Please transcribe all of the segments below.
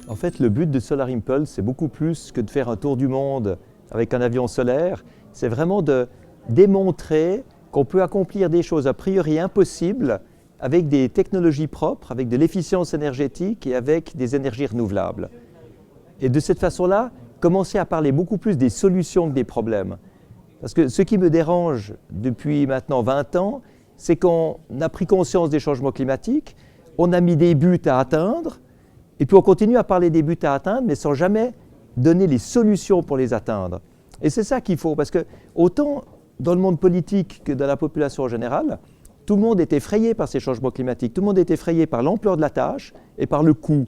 En fait, le but de Solar Impulse, c'est beaucoup plus que de faire un tour du monde avec un avion solaire. C'est vraiment de démontrer qu'on peut accomplir des choses a priori impossibles avec des technologies propres, avec de l'efficience énergétique et avec des énergies renouvelables. Et de cette façon-là, commencer à parler beaucoup plus des solutions que des problèmes. Parce que ce qui me dérange depuis maintenant 20 ans, c'est qu'on a pris conscience des changements climatiques, on a mis des buts à atteindre, et puis on continue à parler des buts à atteindre, mais sans jamais donner les solutions pour les atteindre. Et c'est ça qu'il faut, parce que autant dans le monde politique que dans la population en général, tout le monde est effrayé par ces changements climatiques, tout le monde est effrayé par l'ampleur de la tâche et par le coût.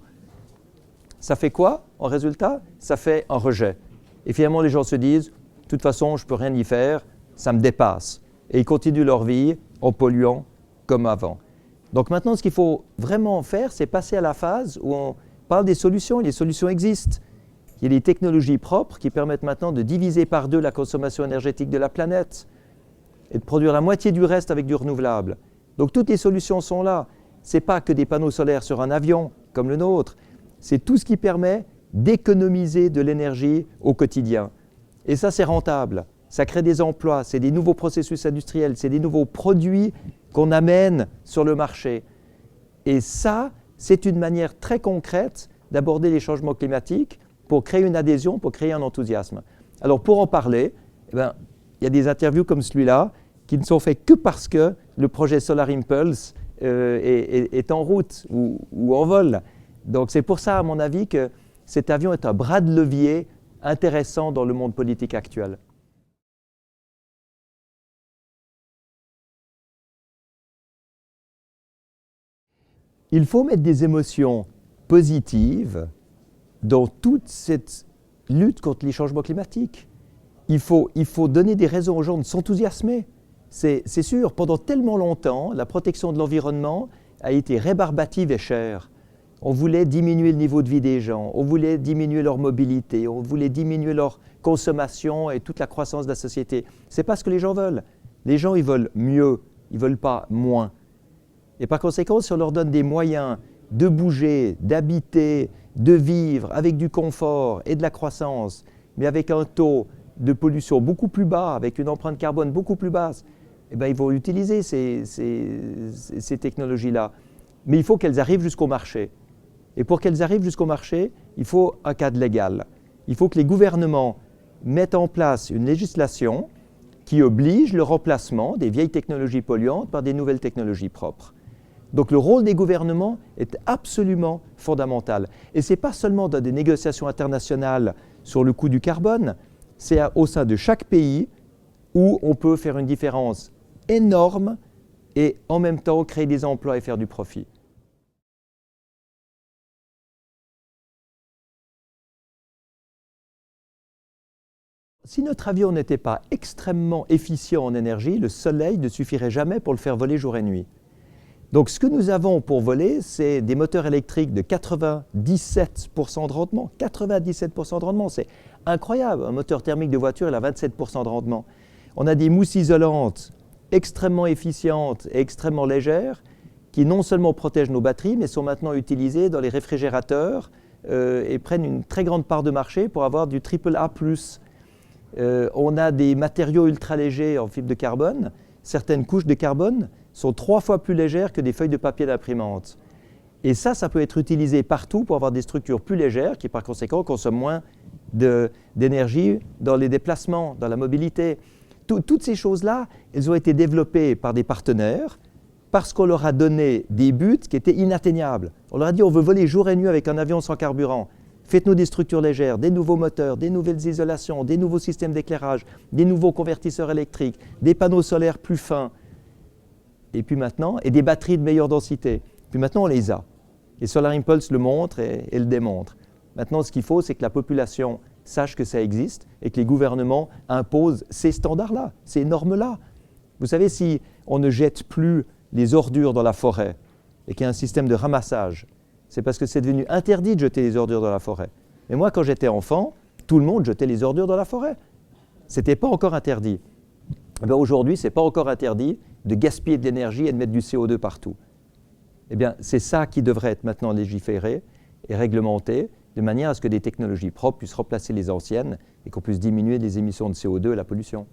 Ça fait quoi en résultat? Ça fait un rejet. Et finalement, les gens se disent, de toute façon, je ne peux rien y faire, ça me dépasse. Et ils continuent leur vie en polluant comme avant. Donc maintenant, ce qu'il faut vraiment faire, c'est passer à la phase où on parle des solutions, et les solutions existent. Il y a des technologies propres qui permettent maintenant de diviser par 2 la consommation énergétique de la planète et de produire la moitié du reste avec du renouvelable. Donc toutes les solutions sont là. Ce n'est pas que des panneaux solaires sur un avion comme le nôtre, c'est tout ce qui permet d'économiser de l'énergie au quotidien. Et ça, c'est rentable. Ça crée des emplois, c'est des nouveaux processus industriels, c'est des nouveaux produits qu'on amène sur le marché. Et ça, c'est une manière très concrète d'aborder les changements climatiques pour créer une adhésion, pour créer un enthousiasme. Alors pour en parler, il y a des interviews comme celui-là qui ne sont faites que parce que le projet Solar Impulse est en route ou en vol. Donc c'est pour ça, à mon avis, que cet avion est un bras de levier intéressant dans le monde politique actuel. Il faut mettre des émotions positives dans toute cette lutte contre les changements climatiques. Il faut donner des raisons aux gens de s'enthousiasmer. C'est sûr, pendant tellement longtemps, la protection de l'environnement a été rébarbative et chère. On voulait diminuer le niveau de vie des gens, on voulait diminuer leur mobilité, on voulait diminuer leur consommation et toute la croissance de la société. Ce n'est pas ce que les gens veulent. Les gens, ils veulent mieux, ils ne veulent pas moins. Et par conséquent, si on leur donne des moyens de bouger, d'habiter, de vivre avec du confort et de la croissance, mais avec un taux de pollution beaucoup plus bas, avec une empreinte carbone beaucoup plus basse, eh bien, ils vont utiliser ces technologies-là. Mais il faut qu'elles arrivent jusqu'au marché. Et pour qu'elles arrivent jusqu'au marché, il faut un cadre légal. Il faut que les gouvernements mettent en place une législation qui oblige le remplacement des vieilles technologies polluantes par des nouvelles technologies propres. Donc le rôle des gouvernements est absolument fondamental. Et ce n'est pas seulement dans des négociations internationales sur le coût du carbone, c'est au sein de chaque pays où on peut faire une différence énorme et en même temps créer des emplois et faire du profit. Si notre avion n'était pas extrêmement efficient en énergie, le soleil ne suffirait jamais pour le faire voler jour et nuit. Donc ce que nous avons pour voler, c'est des moteurs électriques de 97% de rendement. 97% de rendement, c'est incroyable. Un moteur thermique de voiture, il a 27% de rendement. On a des mousses isolantes extrêmement efficientes et extrêmement légères qui non seulement protègent nos batteries, mais sont maintenant utilisées dans les réfrigérateurs et prennent une très grande part de marché pour avoir du AAA+. On a des matériaux ultra légers en fibre de carbone. Certaines couches de carbone sont 3 fois plus légères que des feuilles de papier d'imprimante. Et ça peut être utilisé partout pour avoir des structures plus légères qui, par conséquent, consomment moins d'énergie dans les déplacements, dans la mobilité. Toutes ces choses-là, elles ont été développées par des partenaires parce qu'on leur a donné des buts qui étaient inatteignables. On leur a dit on veut voler jour et nuit avec un avion sans carburant. Faites-nous des structures légères, des nouveaux moteurs, des nouvelles isolations, des nouveaux systèmes d'éclairage, des nouveaux convertisseurs électriques, des panneaux solaires plus fins. Et puis maintenant, et des batteries de meilleure densité. Puis maintenant, on les a. Et Solar Impulse le montre et le démontre. Maintenant, ce qu'il faut, c'est que la population sache que ça existe et que les gouvernements imposent ces standards-là, ces normes-là. Vous savez, si on ne jette plus les ordures dans la forêt et qu'il y a un système de ramassage, c'est parce que c'est devenu interdit de jeter les ordures dans la forêt. Mais moi, quand j'étais enfant, tout le monde jetait les ordures dans la forêt. Ce n'était pas encore interdit. Aujourd'hui, ce n'est pas encore interdit de gaspiller de l'énergie et de mettre du CO2 partout. Eh bien, c'est ça qui devrait être maintenant légiféré et réglementé. de manière à ce que des technologies propres puissent remplacer les anciennes et qu'on puisse diminuer les émissions de CO2 et la pollution.